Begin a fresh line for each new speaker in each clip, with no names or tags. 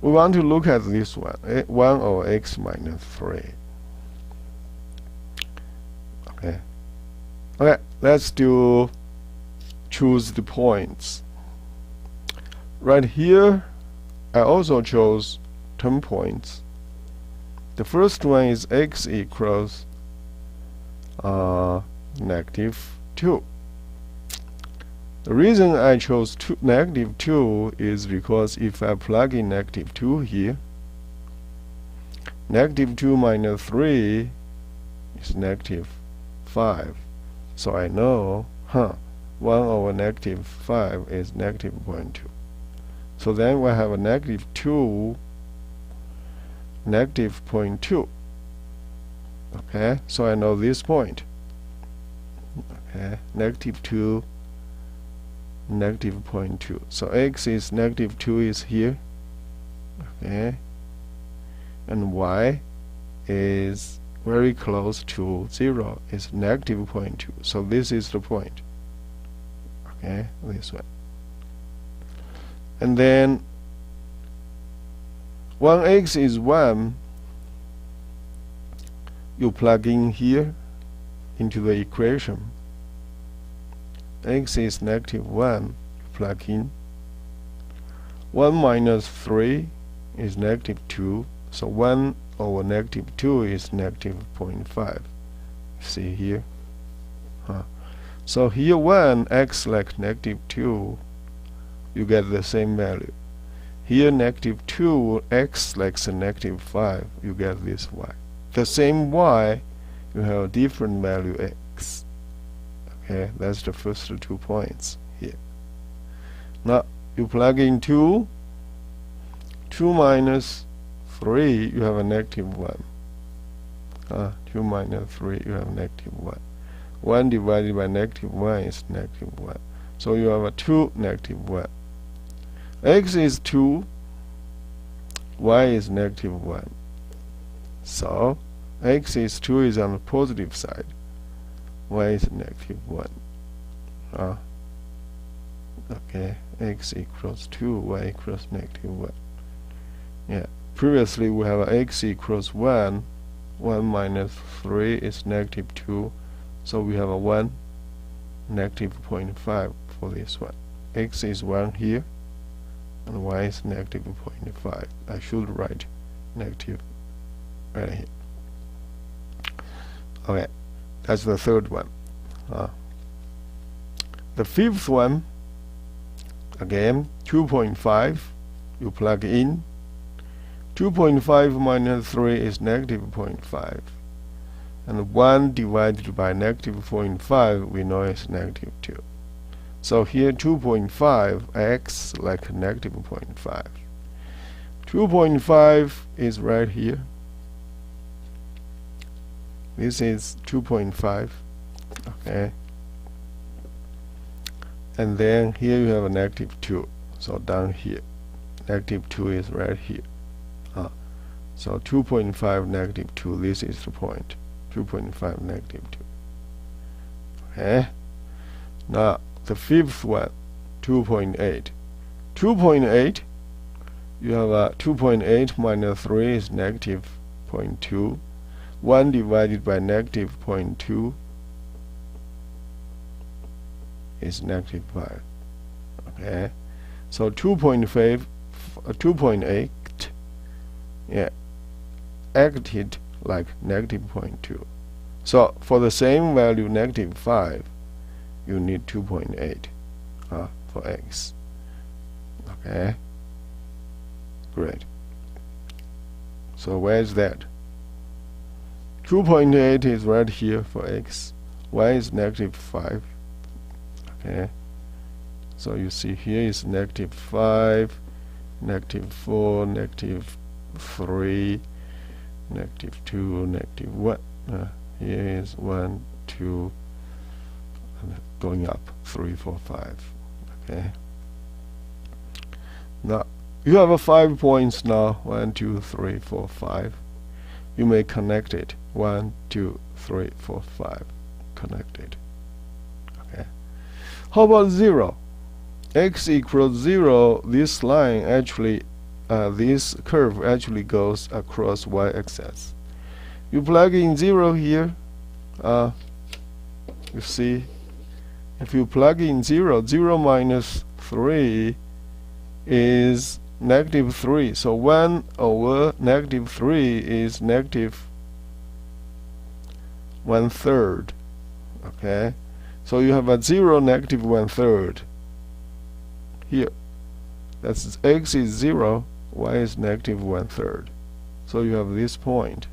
We want to look at this one, 1 over x minus 3. Okay. Okay, let's choose the points. Right here, I also chose 10 points. The first one is x equals negative 2. The reason I chose negative 2 is because if I plug in negative 2 here, negative 2 minus 3 is negative 5. So I know, 1 over negative 5 is negative 0.2. So then we have a negative 2, negative 0.2. Okay, so I know this point. Okay, negative 2, negative 0.2. So x is negative 2 is here. Okay, and y is very close to 0, is negative 0.2. So this is the point. Okay, this one. And then when x is 1, you plug in here into the equation. X is negative 1, you plug in. 1 minus 3 is negative 2, so 1 over negative 2 is negative 0.5. See here? So here 1, x like negative 2, you get the same value. Here negative 2, x like negative 5, you get this y. The same y, you have a different value x. Okay, that's the first 2 points here. Now you plug in 2 minus 3, you have a negative 1. 2 minus 3, you have negative 1. 1 divided by negative 1 is negative 1. So you have a 2, negative 1. X is 2, y is negative 1. So x is 2 is on the positive side, y is negative 1. Okay, x equals 2, y equals negative 1. Yeah, previously we have x equals 1, 1 minus 3 is negative 2, so we have a 1, negative 0.5 for this one. X is 1 here, and y is negative 0.5. I should write negative right here. Okay, that's the third one. The fifth one, again, 2.5, you plug in. 2.5 minus 3 is negative 0.5. And 1 divided by negative 0.5, we know is negative 2. So here 2.5, x like negative 0.5. 2.5 is right here. This is 2.5. Okay. And then here you have a negative 2. So down here, negative 2 is right here. So 2.5 negative 2, this is the point. 2.5 negative 2. Okay. Now the fifth one, 2.8. 2.8, you have a 2.8 minus 3 is negative 0.2. 1 divided by negative 0.2 is negative 5. Okay. So 2.8, yeah, acted like negative 0.2. So for the same value, negative 5, you need 2.8 for x. Okay, great. So where is that? 2.8 is right here for x. Y is negative 5. Okay, so you see here is negative 5, negative 4, negative 3, negative 2, negative 1. Here is 1, 2, going up 3, 4, 5. Okay. Now you have 5 points now. 1, 2, 3, 4, 5. You may connect it. 1, 2, 3, 4, 5. Connected. Okay. How about 0? X equals 0. This line actually this curve actually goes across y-axis. You plug in 0 here, you see, if you plug in 0, 0 minus 3 is negative 3. So 1 over negative 3 is negative 1/3. Okay, so you have a 0, negative 1/3 here. That's x is 0, y is negative 1/3. So you have this point,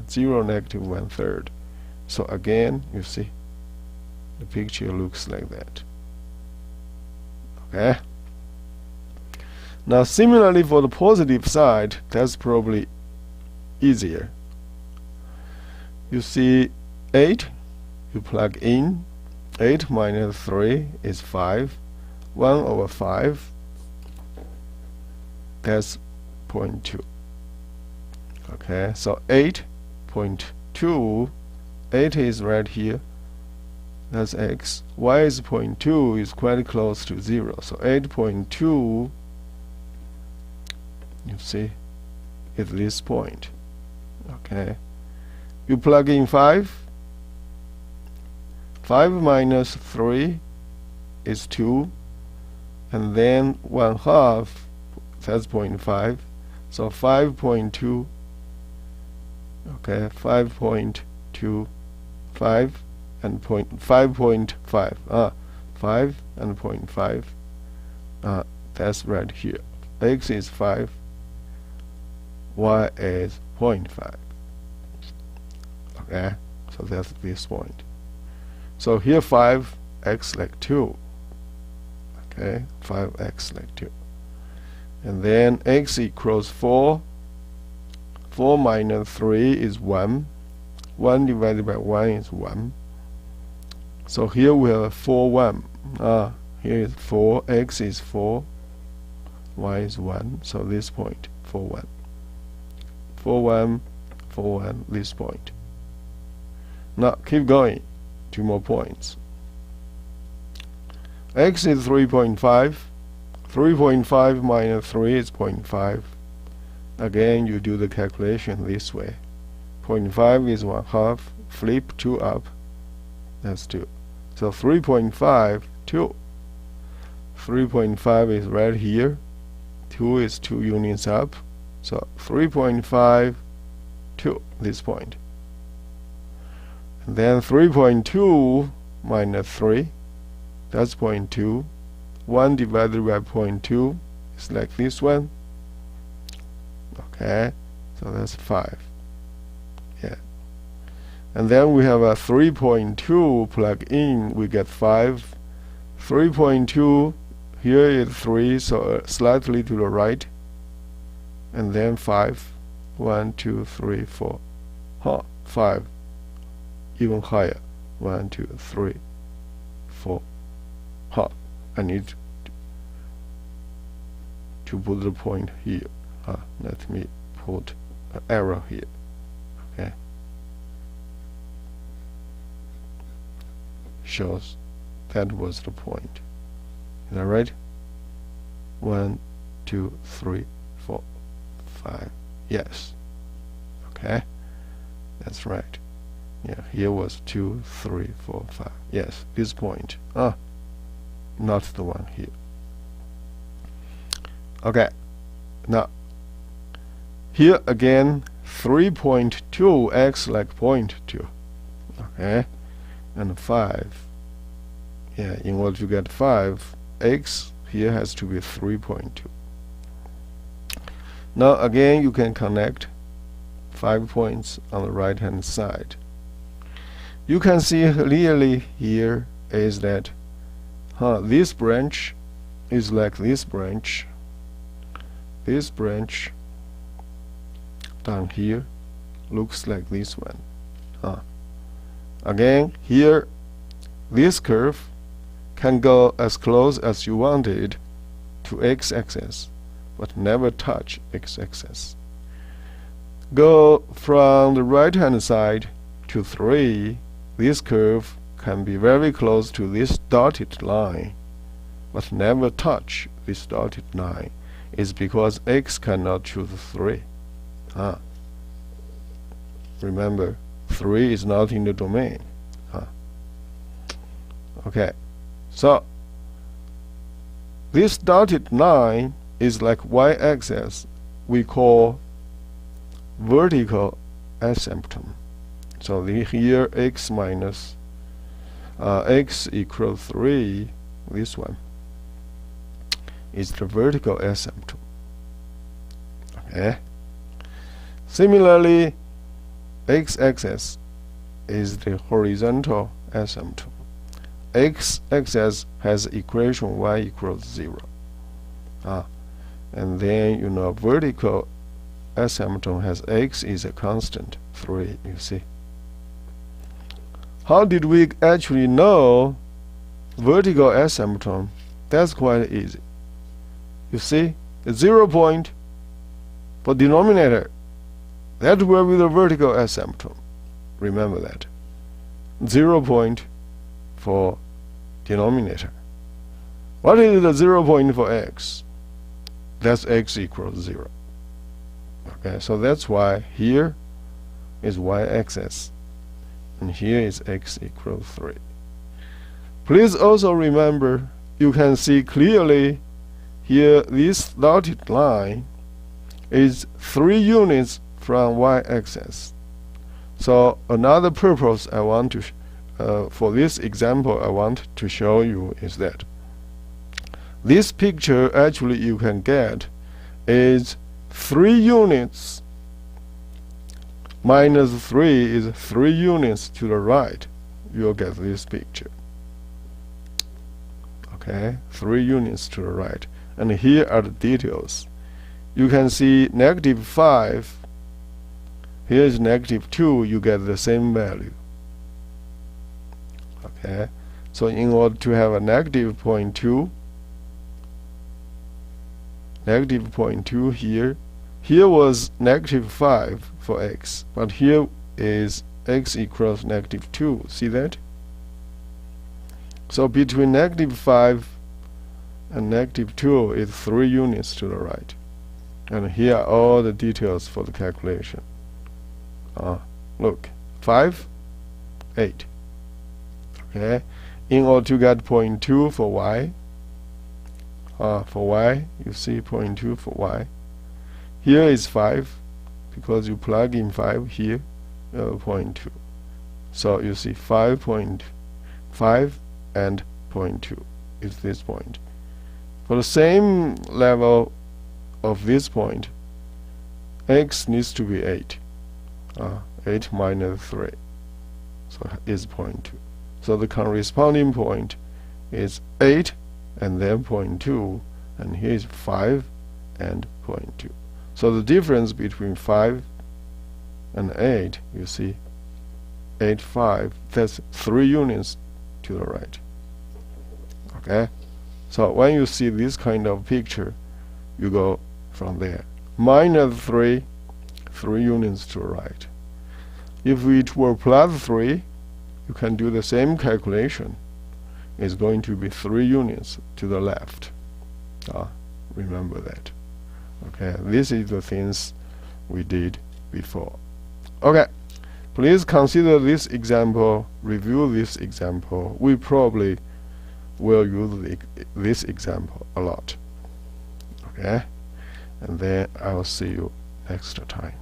0, negative 1/3. So again, you see, the picture looks like that. Okay. Now similarly for the positive side, that's probably easier. You see 8, you plug in 8 minus 3 is 5. 1 over 5, that's 0.2. Okay, so 8.2, 8 is right here, that's x. Y is 0.2, is quite close to 0. So 8.2, you see, is this point. Okay, you plug in 5. 5 minus 3 is 2, and then 1/2, that's 0.5. So 5.2. Okay, 5.25 and 5.5. 5 and 0.5. That's right here. X is 5. Y is 0.5. Okay, so that's this point. So here 5x like 2. Okay, 5x like 2. And then x equals 4. 4 minus 3 is 1. 1 divided by 1 is 1. So here we have 4, 1. Here is 4. X is 4. Y is 1. So this point, 4, 1. 4, 1, 4, 1, this point. Now keep going. 2 more points. X is 3.5. 3.5 minus 3 is 0.5. Again, you do the calculation this way. 0.5 is 1/2. Flip 2 up. That's 2. So 3.5, 2. 3.5 is right here. 2 is 2 units up. So 3.5, 2, this point. And then 3.2 minus 3, that's 0.2. 1 divided by 0.2 is like this one. Okay, so that's 5. Yeah. And then we have a 3.2 plug in, we get 5. 3.2, here is 3, so slightly to the right. And then 5. 1, 2, 3, 4. 5. Even higher. 1, 2, 3, 4. I need to put the point here. Let me put an arrow here. Okay. Shows that was the point. Is that right? 1, 2, 3, 4, 5. Yes. Okay. That's right. Yeah, here was 2, 3, 4, 5. Yes, this point. Not the one here. Okay. Now, here again, 3.2 x like 0.2. Okay. And 5. Yeah, in order to get 5, x here has to be 3.2. Now again, you can connect 5 points on the right hand side. You can see clearly here is that this branch is like this branch. This branch down here looks like this one. Again, here this curve can go as close as you wanted to x-axis, but never touch x-axis. Go from the right hand side to 3. This curve can be very close to this dotted line, but never touch this dotted line. is because x cannot choose 3. Remember, 3 is not in the domain. Okay, so this dotted line is like y-axis. We call vertical asymptote. So here x minus x equals 3, this one is the vertical asymptote. Okay. Similarly, x-axis is the horizontal asymptote. X-axis has equation y equals 0. And then vertical asymptote has x is a constant 3. You see. How did we actually know vertical asymptote? That's quite easy. You see, the 0 point for denominator, that will be the vertical asymptote. Remember that. 0 point for denominator. What is the 0 point for x? That's x equals 0. Okay, so that's why here is y-axis, and here is x equals 3. Please also remember, you can see clearly here this dotted line is 3 units from y-axis. So another purpose I want to for this example I want to show you is that this picture actually you can get is 3 units minus 3 is 3 units to the right. You'll get this picture. Okay, 3 units to the right. And here are the details. You can see -5. Here is -2. You get the same value. Okay, so in order to have a -0.2, -0.2 here was -5 for x, but here is x equals -2. See that? So between -5 and -2 is 3 units to the right. And here are all the details for the calculation. Look, 5, 8. Okay, in order to get 0.2 for y, you see 0.2 for y. Here is 5, because you plug in 5 here, 0.2. So you see 5.5 and 0.2 is this point. For the same level of this point, x needs to be 8. 8 minus 3, so is 0.2. So the corresponding point is 8 and then 0.2, and here is 5 and 0.2. So the difference between 5 and 8, you see, 8, 5, that's 3 units to the right. Okay? So when you see this kind of picture, you go from there. -3, 3 units to the right. If it were +3, you can do the same calculation. It's going to be 3 units to the left. Remember that. Okay, this is the things we did before. Okay, please consider this example, review this example. We probably will use this example a lot. Okay, and then I'll see you next time.